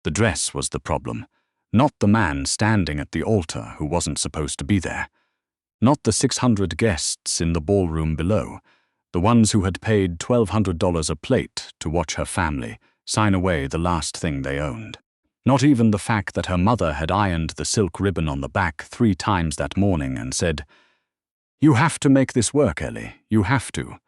The dress was the problem, not the man standing at the altar who wasn't supposed to be there. Not the 600 guests in the ballroom below, the ones who had paid $1,200 a plate to watch her family sign away the last thing they owned. Not even the fact that her mother had ironed the silk ribbon on the back 3 times that morning and said, "You have to make this work, Ellie, you have to,"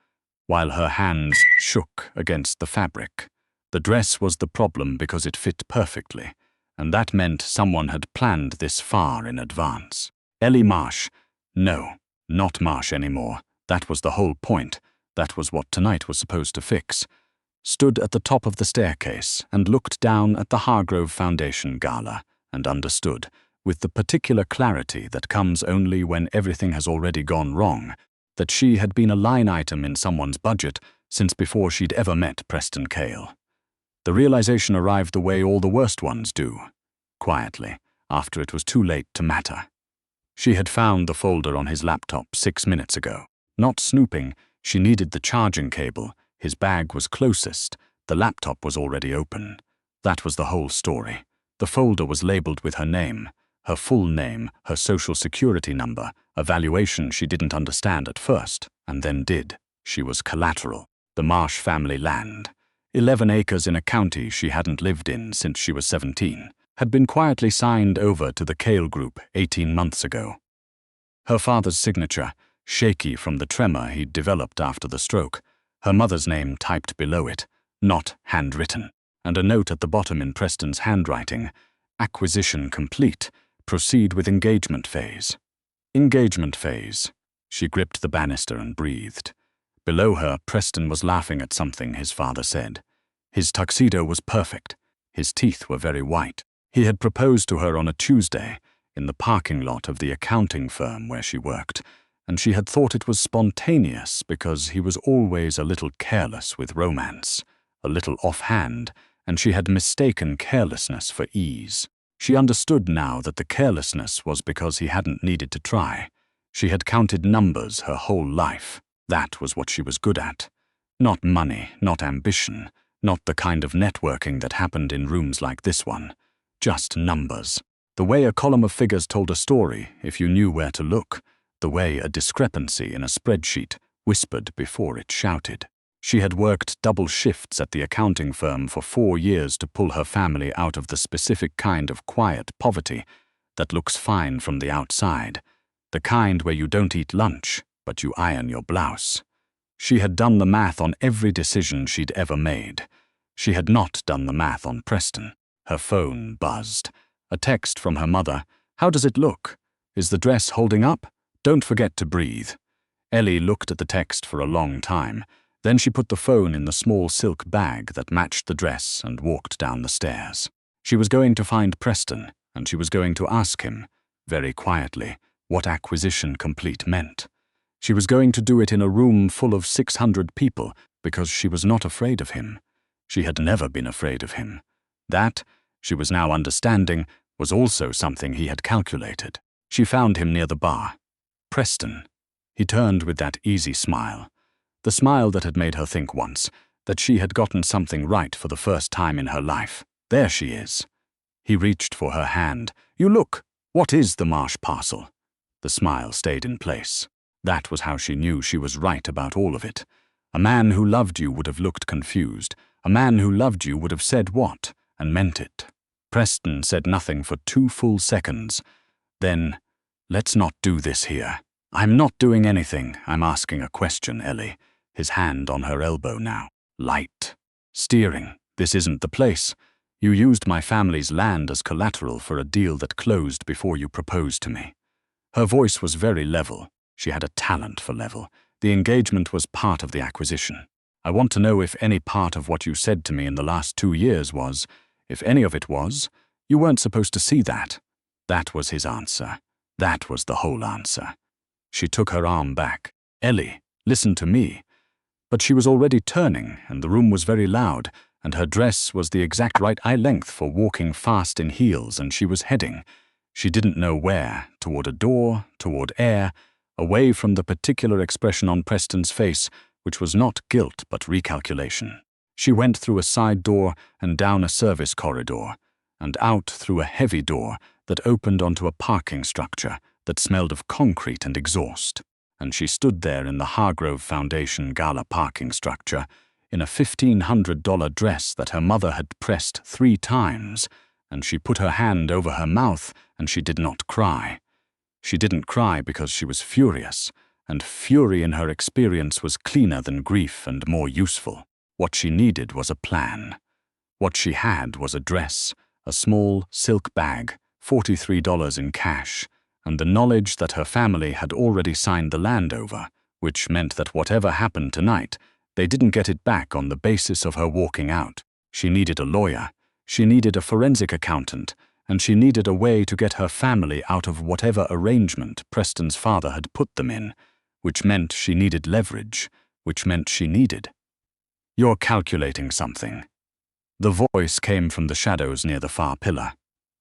while her hands shook against the fabric. The dress was the problem because it fit perfectly, and that meant someone had planned this far in advance. Ellie Marsh. No, not Marsh anymore. That was the whole point. That was what tonight was supposed to fix. Stood at the top of the staircase and looked down at the Hargrove Foundation Gala and understood, with the particular clarity that comes only when everything has already gone wrong, that she had been a line item in someone's budget since before she'd ever met Preston Cale. The realization arrived the way all the worst ones do, quietly, after it was too late to matter. She had found the folder on his laptop 6 minutes ago. Not snooping, she needed the charging cable. His bag was closest. The laptop was already open. That was the whole story. The folder was labeled with her name, her full name, her social security number, a valuation she didn't understand at first, and then did. She was collateral. The Marsh family land. 11 acres in a county she hadn't lived in since she was 17, had been quietly signed over to the Cale Group 18 months ago. Her father's signature, shaky from the tremor he'd developed after the stroke, her mother's name typed below it, not handwritten, and a note at the bottom in Preston's handwriting, "Acquisition complete. Proceed with engagement phase." Engagement phase. She gripped the banister and breathed. Below her, Preston was laughing at something his father said. His tuxedo was perfect. His teeth were very white. He had proposed to her on a Tuesday, in the parking lot of the accounting firm where she worked, and she had thought it was spontaneous because he was always a little careless with romance, a little offhand, and she had mistaken carelessness for ease. She understood now that the carelessness was because he hadn't needed to try. She had counted numbers her whole life. That was what she was good at. Not money, not ambition, not the kind of networking that happened in rooms like this one. Just numbers. The way a column of figures told a story if you knew where to look. The way a discrepancy in a spreadsheet whispered before it shouted. She had worked double shifts at the accounting firm for 4 years to pull her family out of the specific kind of quiet poverty that looks fine from the outside, the kind where you don't eat lunch, but you iron your blouse. She had done the math on every decision she'd ever made. She had not done the math on Preston. Her phone buzzed. A text from her mother. "How does it look? Is the dress holding up? Don't forget to breathe." Ellie looked at the text for a long time. Then she put the phone in the small silk bag that matched the dress and walked down the stairs. She was going to find Preston, and she was going to ask him, very quietly, what acquisition complete meant. She was going to do it in a room full of 600 people because she was not afraid of him. She had never been afraid of him. That, she was now understanding, was also something he had calculated. She found him near the bar. Preston. He turned with that easy smile. The smile that had made her think once that she had gotten something right for the first time in her life. There she is. He reached for her hand. "You look. What is the Marsh parcel?" The smile stayed in place. That was how she knew she was right about all of it. A man who loved you would have looked confused. A man who loved you would have said what, and meant it. Preston said nothing for 2 full seconds. Then, "Let's not do this here." "I'm not doing anything. I'm asking a question, Ellie." His hand on her elbow now. "Light. Steering. This isn't the place. You used my family's land as collateral for a deal that closed before you proposed to me." Her voice was very level. She had a talent for level. The engagement was part of the acquisition. "I want to know if any part of what you said to me in the last 2 years was, if any of it was, you weren't supposed to see that." That was his answer. That was the whole answer. She took her arm back. "Ellie, listen to me." But she was already turning, and the room was very loud, and her dress was the exact right eye length for walking fast in heels, and she was heading. She didn't know where, toward a door, toward air, away from the particular expression on Preston's face, which was not guilt but recalculation. She went through a side door and down a service corridor. and out through a heavy door that opened onto a parking structure that smelled of concrete and exhaust. And she stood there in the Hargrove Foundation Gala parking structure in a $1,500 dress that her mother had pressed 3 times, and she put her hand over her mouth and she did not cry. She didn't cry because she was furious, and fury in her experience was cleaner than grief and more useful. What she needed was a plan. What she had was a dress, a small silk bag, $43 in cash, and the knowledge that her family had already signed the land over, which meant that whatever happened tonight, they didn't get it back on the basis of her walking out. She needed a lawyer, she needed a forensic accountant, and she needed a way to get her family out of whatever arrangement Preston's father had put them in, which meant she needed leverage, which meant she needed. "You're calculating something." The voice came from the shadows near the far pillar.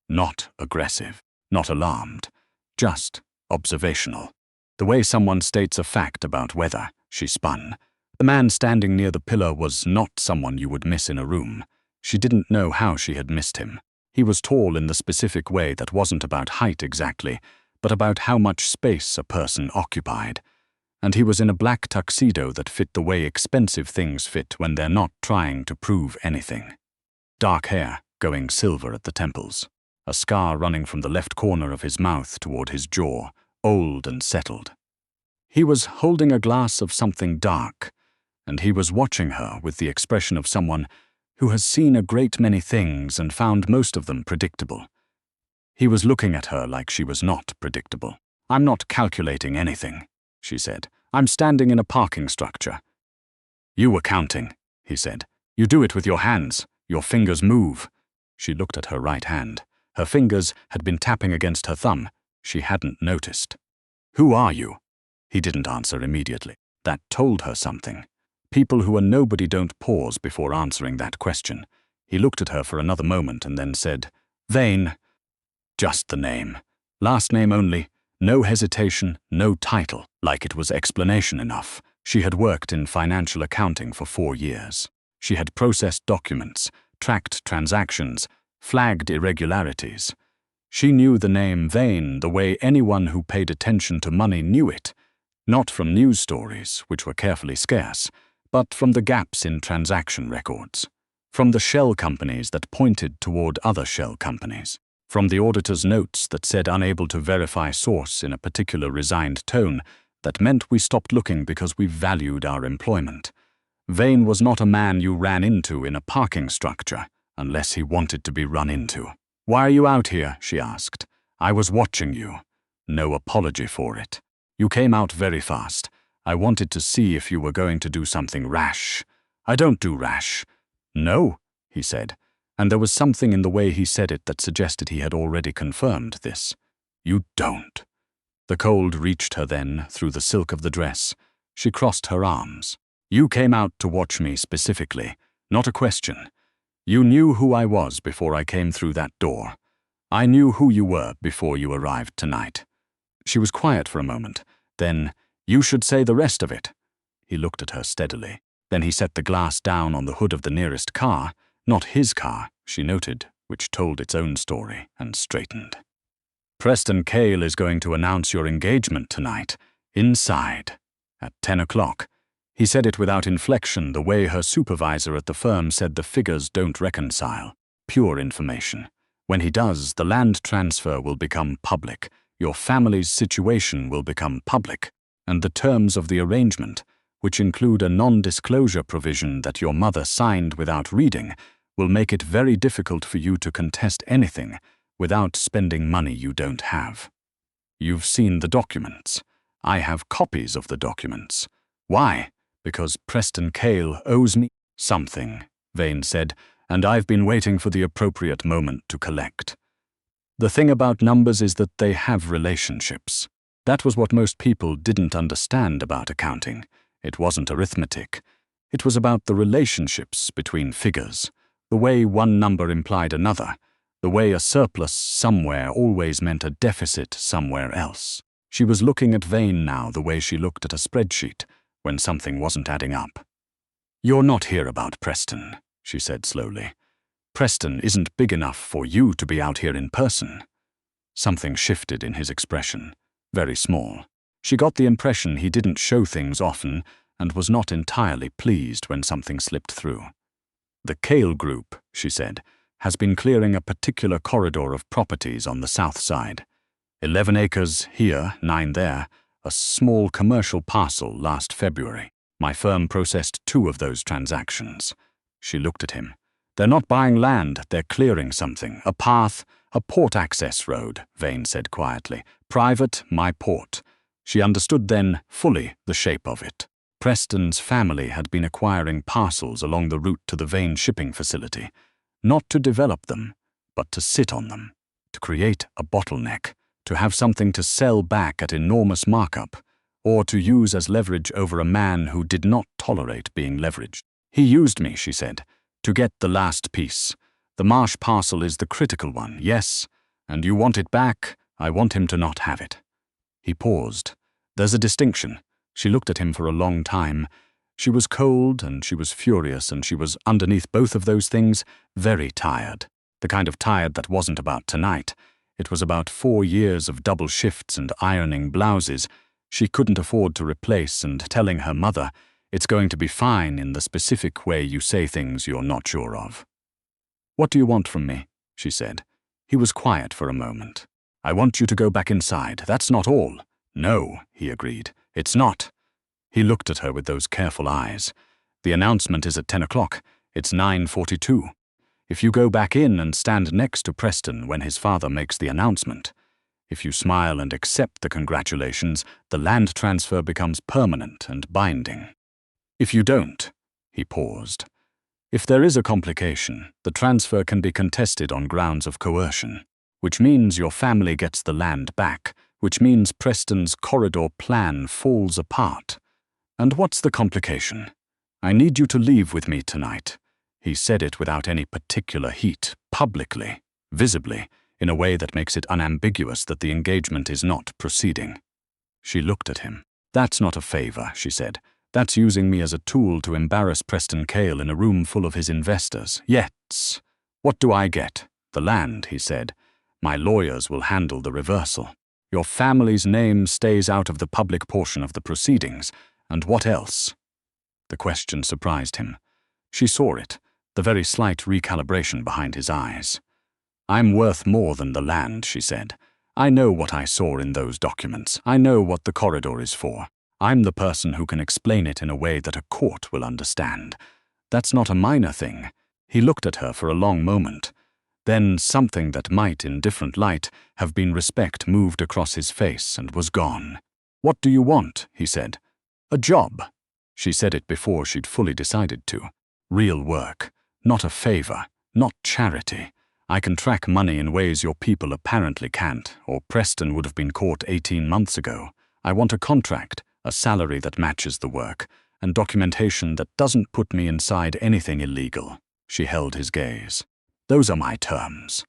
Not aggressive, not alarmed, just observational. The way someone states a fact about weather, she spun. The man standing near the pillar was not someone you would miss in a room. She didn't know how she had missed him. He was tall in the specific way that wasn't about height exactly, but about how much space a person occupied. And he was in a black tuxedo that fit the way expensive things fit when they're not trying to prove anything. Dark hair, going silver at the temples. A scar running from the left corner of his mouth toward his jaw, old and settled. He was holding a glass of something dark, and he was watching her with the expression of someone who has seen a great many things and found most of them predictable. He was looking at her like she was not predictable. "I'm not calculating anything," she said. "I'm standing in a parking structure." "You were counting," he said. "You do it with your hands. Your fingers move." She looked at her right hand. Her fingers had been tapping against her thumb. She hadn't noticed. "Who are you?" He didn't answer immediately. That told her something. People who are nobody don't pause before answering that question. He looked at her for another moment and then said, "Vane." Just the name. Last name only. No hesitation, no title, like it was explanation enough. She had worked in financial accounting for 4 years. She had processed documents, tracked transactions, flagged irregularities. She knew the name Vane the way anyone who paid attention to money knew it, not from news stories, which were carefully scarce, but from the gaps in transaction records, from the shell companies that pointed toward other shell companies, from the auditor's notes that said unable to verify source in a particular resigned tone that meant we stopped looking because we valued our employment. Vane was not a man you ran into in a parking structure, unless he wanted to be run into. "Why are you out here?" she asked. "I was watching you." No apology for it. "You came out very fast. I wanted to see if you were going to do something rash." "I don't do rash." "No," he said, and there was something in the way he said it that suggested he had already confirmed this. "You don't." The cold reached her then, through the silk of the dress. She crossed her arms. "You came out to watch me specifically, not a question. You knew who I was before I came through that door. I knew who you were before you arrived tonight." She was quiet for a moment. Then, "You should say the rest of it." He looked at her steadily. Then he set the glass down on the hood of the nearest car, not his car, she noted, which told its own story, and straightened. "Preston Cale is going to announce your engagement tonight, inside, at 10 o'clock. He said it without inflection, the way her supervisor at the firm said the figures don't reconcile. Pure information. When he does, the land transfer will become public, your family's situation will become public, and the terms of the arrangement, which include a non-disclosure provision that your mother signed without reading, will make it very difficult for you to contest anything without spending money you don't have. You've seen the documents. I have copies of the documents. Why? Because Preston Cale owes me something, Vane said, and I've been waiting for the appropriate moment to collect. The thing about numbers is that they have relationships. That was what most people didn't understand about accounting. It wasn't arithmetic. It was about the relationships between figures, the way one number implied another, the way a surplus somewhere always meant a deficit somewhere else. She was looking at Vane now the way she looked at a spreadsheet when something wasn't adding up. "You're not here about Preston," she said slowly. Preston isn't big enough for you to be out here in person. Something shifted in his expression, very small. She got the impression he didn't show things often and was not entirely pleased when something slipped through. The Kale Group, she said, has been clearing a particular corridor of properties on the south side. 11 acres here, 9 there, a small commercial parcel last February. My firm processed 2 of those transactions. She looked at him. They're not buying land, they're clearing something. A path, a port access road, Vane said quietly. Private, my port. She understood then fully the shape of it. Preston's family had been acquiring parcels along the route to the Vane shipping facility, not to develop them, but to sit on them, to create a bottleneck, to have something to sell back at enormous markup, or to use as leverage over a man who did not tolerate being leveraged. He used me, she said, to get the last piece. The Marsh parcel is the critical one, yes, and you want it back, I want him to not have it. He paused. There's a distinction. She looked at him for a long time. She was cold, and she was furious, and she was, underneath both of those things, very tired. The kind of tired that wasn't about tonight. It was about 4 years of double shifts and ironing blouses she couldn't afford to replace, and telling her mother, it's going to be fine in the specific way you say things you're not sure of. What do you want from me? She said. He was quiet for a moment. I want you to go back inside. That's not all. No, he agreed. It's not. He looked at her with those careful eyes. The announcement is at 10 o'clock. It's 9:42. If you go back in and stand next to Preston when his father makes the announcement, if you smile and accept the congratulations, the land transfer becomes permanent and binding. If you don't, he paused. If there is a complication, the transfer can be contested on grounds of coercion, which means your family gets the land back, which means Preston's corridor plan falls apart. And what's the complication? I need you to leave with me tonight. He said it without any particular heat, publicly, visibly, in a way that makes it unambiguous that the engagement is not proceeding. She looked at him. That's not a favor, she said. That's using me as a tool to embarrass Preston Kale in a room full of his investors. Yes. What do I get? The land, he said. My lawyers will handle the reversal. Your family's name stays out of the public portion of the proceedings. And what else? The question surprised him. She saw it, the very slight recalibration behind his eyes. I'm worth more than the land, she said. I know what I saw in those documents. I know what the corridor is for. I'm the person who can explain it in a way that a court will understand. That's not a minor thing. He looked at her for a long moment. Then something that might, in different light, have been respect moved across his face and was gone. What do you want? He said. A job. She said it before she'd fully decided to. Real work. Not a favor. Not charity. I can track money in ways your people apparently can't, or Preston would have been caught 18 months ago. I want a contract, a salary that matches the work, and documentation that doesn't put me inside anything illegal. She held his gaze. Those are my terms.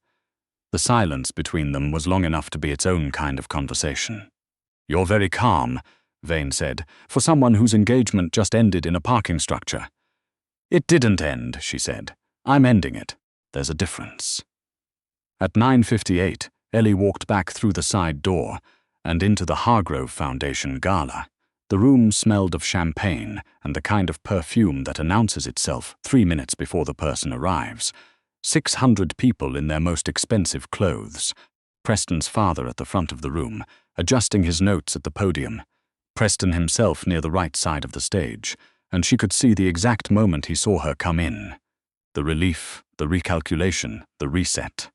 The silence between them was long enough to be its own kind of conversation. You're very calm, Vane said, for someone whose engagement just ended in a parking structure. It didn't end, she said. I'm ending it. There's a difference. At 9:58, Ellie walked back through the side door and into the Hargrove Foundation Gala. The room smelled of champagne and the kind of perfume that announces itself 3 minutes before the person arrives. 600 people in their most expensive clothes. Preston's father at the front of the room, adjusting his notes at the podium. Preston himself near the right side of the stage, and she could see the exact moment he saw her come in. The relief, the recalculation, the reset.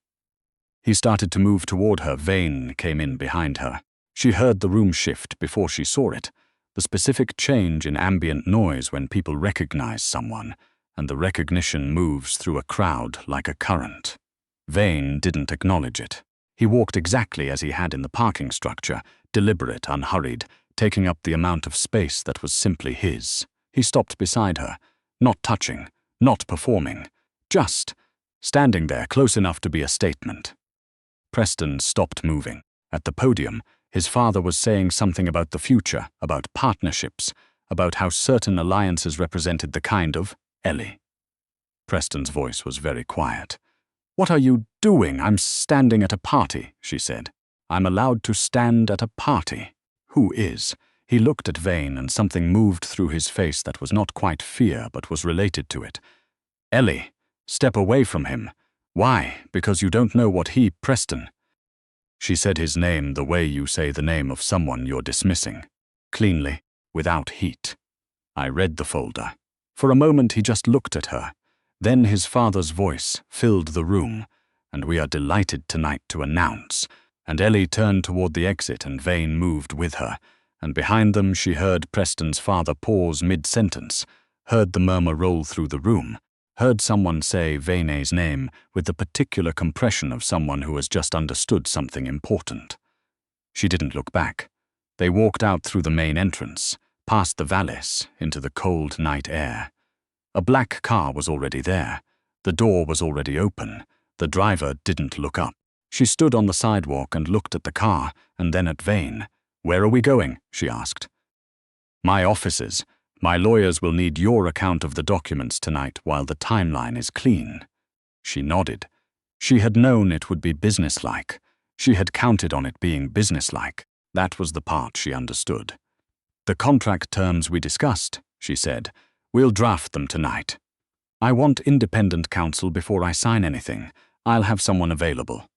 He started to move toward her. Vane came in behind her. She heard the room shift before she saw it, the specific change in ambient noise when people recognize someone, and the recognition moves through a crowd like a current. Vane didn't acknowledge it. He walked exactly as he had in the parking structure, deliberate, unhurried, taking up the amount of space that was simply his. He stopped beside her, not touching, not performing, just standing there close enough to be a statement. Preston stopped moving. At the podium, his father was saying something about the future, about partnerships, about how certain alliances represented the kind of Ellie. Preston's voice was very quiet. "What are you doing? I'm standing at a party," she said. "I'm allowed to stand at a party." "Who is?" He looked at Vane and something moved through his face that was not quite fear but was related to it. "Ellie, step away from him." "Why? Because you don't know what Preston." She said his name the way you say the name of someone you're dismissing. Cleanly, without heat. I read the folder. For a moment he just looked at her. Then his father's voice filled the room, "And we are delighted tonight to announce." And Ellie turned toward the exit and Vane moved with her, and behind them she heard Preston's father pause mid-sentence, heard the murmur roll through the room, heard someone say Vane's name with the particular compression of someone who has just understood something important. She didn't look back. They walked out through the main entrance, past the valise, into the cold night air. A black car was already there. The door was already open. The driver didn't look up. She stood on the sidewalk and looked at the car, and then at Vane. "Where are we going?" she asked. "My offices. My lawyers will need your account of the documents tonight while the timeline is clean." She nodded. She had known it would be businesslike. She had counted on it being businesslike. That was the part she understood. "The contract terms we discussed," she said. "We'll draft them tonight. I want independent counsel before I sign anything. I'll have someone available."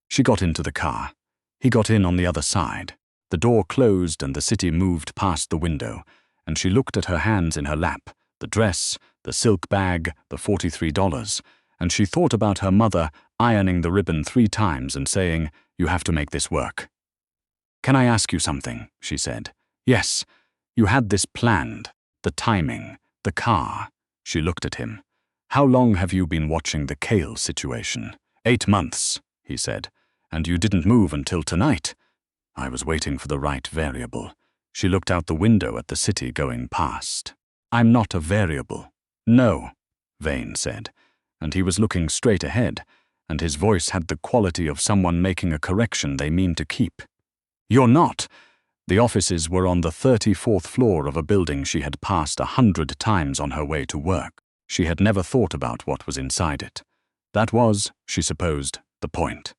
She got into the car. He got in on the other side. The door closed and the city moved past the window, and she looked at her hands in her lap, the dress, the silk bag, the $43, and she thought about her mother ironing the ribbon 3 times and saying, "You have to make this work." "Can I ask you something?" she said. "Yes. You had this planned, the timing, the car." She looked at him. "How long have you been watching the Kale situation?" 8 months, he said. "And you didn't move until tonight." "I was waiting for the right variable." She looked out the window at the city going past. "I'm not a variable." "No," Vane said, and he was looking straight ahead, and his voice had the quality of someone making a correction they mean to keep. "You're not." The offices were on the 34th floor of a building she had passed 100 times on her way to work. She had never thought about what was inside it. That was, she supposed, the point.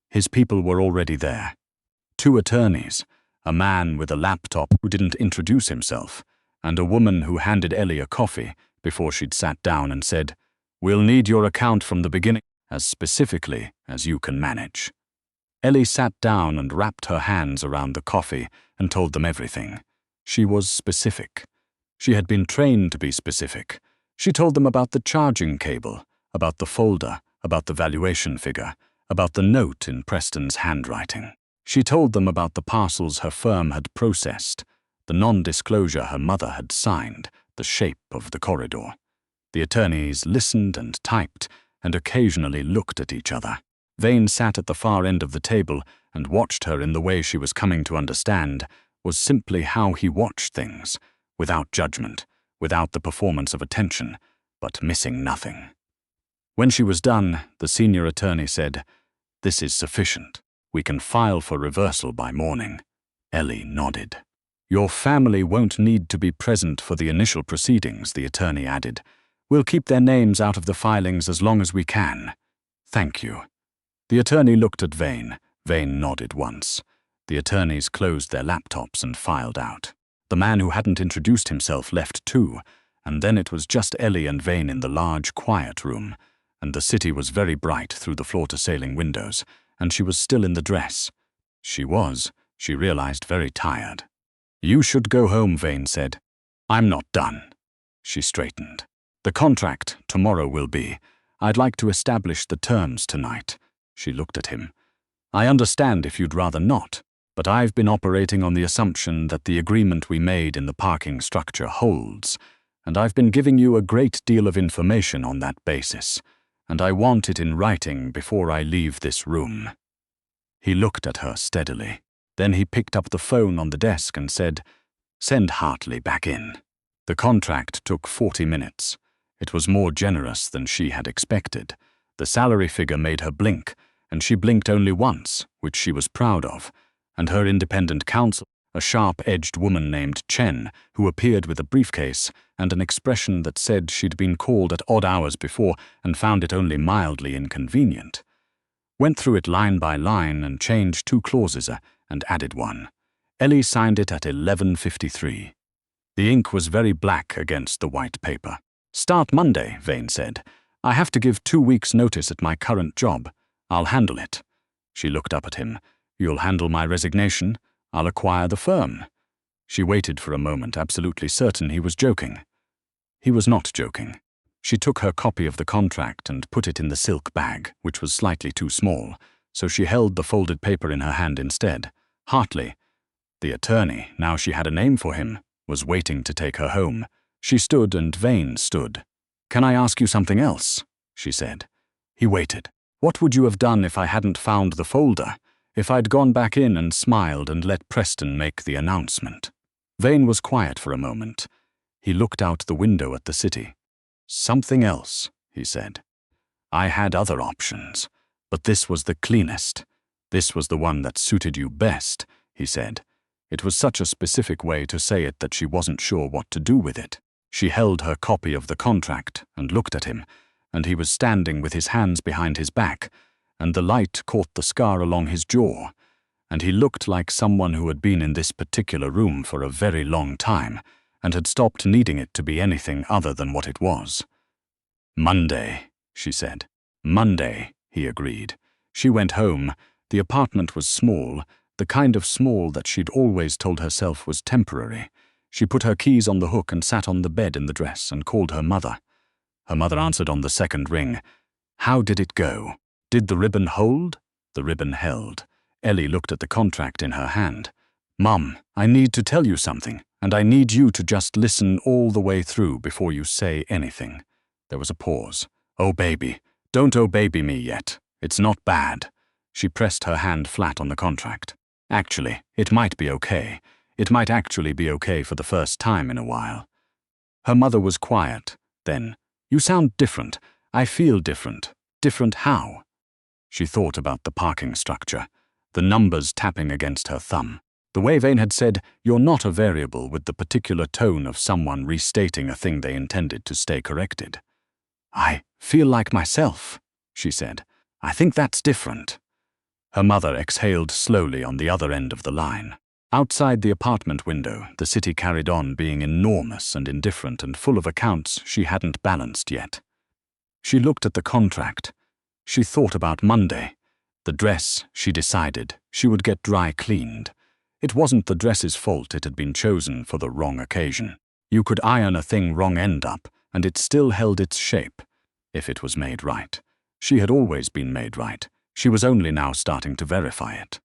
His people were already there. 2 attorneys, a man with a laptop who didn't introduce himself, and a woman who handed Ellie a coffee before she'd sat down and said, "We'll need your account from the beginning, as specifically as you can manage." Ellie sat down and wrapped her hands around the coffee and told them everything. She was specific. She had been trained to be specific. She told them about the charging cable, about the folder, about the valuation figure, about the note in Preston's handwriting. She told them about the parcels her firm had processed, the non-disclosure her mother had signed, the shape of the corridor. The attorneys listened and typed, and occasionally looked at each other. Vane sat at the far end of the table and watched her in the way she was coming to understand was simply how he watched things, without judgment, without the performance of attention, but missing nothing. When she was done, the senior attorney said, "This is sufficient. We can file for reversal by morning." Ellie nodded. "Your family won't need to be present for the initial proceedings," the attorney added. "We'll keep their names out of the filings as long as we can." "Thank you." The attorney looked at Vane. Vane nodded once. The attorneys closed their laptops and filed out. The man who hadn't introduced himself left too, and then it was just Ellie and Vane in the large, quiet room, and the city was very bright through the floor-to-ceiling windows, and she was still in the dress. She realized, very tired. "You should go home," Vane said. "I'm not done." She straightened. "The contract tomorrow will be. I'd like to establish the terms tonight." She looked at him. "I understand if you'd rather not, but I've been operating on the assumption that the agreement we made in the parking structure holds, and I've been giving you a great deal of information on that basis, and I want it in writing before I leave this room." He looked at her steadily. Then he picked up the phone on the desk and said, "Send Hartley back in." The contract took 40 minutes. It was more generous than she had expected. The salary figure made her blink, and she blinked only once, which she was proud of, and her independent counsel a sharp-edged woman named Chen, who appeared with a briefcase and an expression that said she'd been called at odd hours before and found it only mildly inconvenient. Went through it line by line and changed 2 clauses and added one. Ellie signed it at 11:53. The ink was very black against the white paper. "Start Monday," Vane said. "I have to give 2 weeks' notice at my current job. I'll handle it." She looked up at him. "You'll handle my resignation? I'll acquire the firm." She waited for a moment, absolutely certain he was joking. He was not joking. She took her copy of the contract and put it in the silk bag, which was slightly too small, so she held the folded paper in her hand instead. Hartley, the attorney, now she had a name for him, was waiting to take her home. She stood and Vane stood. "Can I ask you something else?" she said. He waited. "What would you have done if I hadn't found the folder? If I'd gone back in and smiled and let Preston make the announcement?" Vane was quiet for a moment. He looked out the window at the city. "Something else," he said. "I had other options, but this was the cleanest. This was the one that suited you best," he said. It was such a specific way to say it that she wasn't sure what to do with it. She held her copy of the contract and looked at him, and he was standing with his hands behind his back, and the light caught the scar along his jaw, and he looked like someone who had been in this particular room for a very long time and had stopped needing it to be anything other than what it was. "Monday," she said. "Monday," he agreed. She went home. The apartment was small, the kind of small that she'd always told herself was temporary. She put her keys on the hook and sat on the bed in the dress and called her mother. Her mother answered on the second ring. "How did it go? Did the ribbon hold?" The ribbon held. Ellie looked at the contract in her hand. "Mum, I need to tell you something, and I need you to just listen all the way through before you say anything." There was a pause. "Oh, baby, don't oh baby me yet. It's not bad." She pressed her hand flat on the contract. "Actually, it might be okay. It might actually be okay for the first time in a while." Her mother was quiet. Then, "You sound different. I feel different. Different how?" She thought about the parking structure, the numbers tapping against her thumb. The way Vane had said, "You're not a variable," with the particular tone of someone restating a thing they intended to stay corrected. "I feel like myself," she said. "I think that's different." Her mother exhaled slowly on the other end of the line. Outside the apartment window, the city carried on being enormous and indifferent and full of accounts she hadn't balanced yet. She looked at the contract. She thought about Monday. The dress, she decided, she would get dry cleaned. It wasn't the dress's fault it had been chosen for the wrong occasion. You could iron a thing wrong end up, and it still held its shape, if it was made right. She had always been made right. She was only now starting to verify it.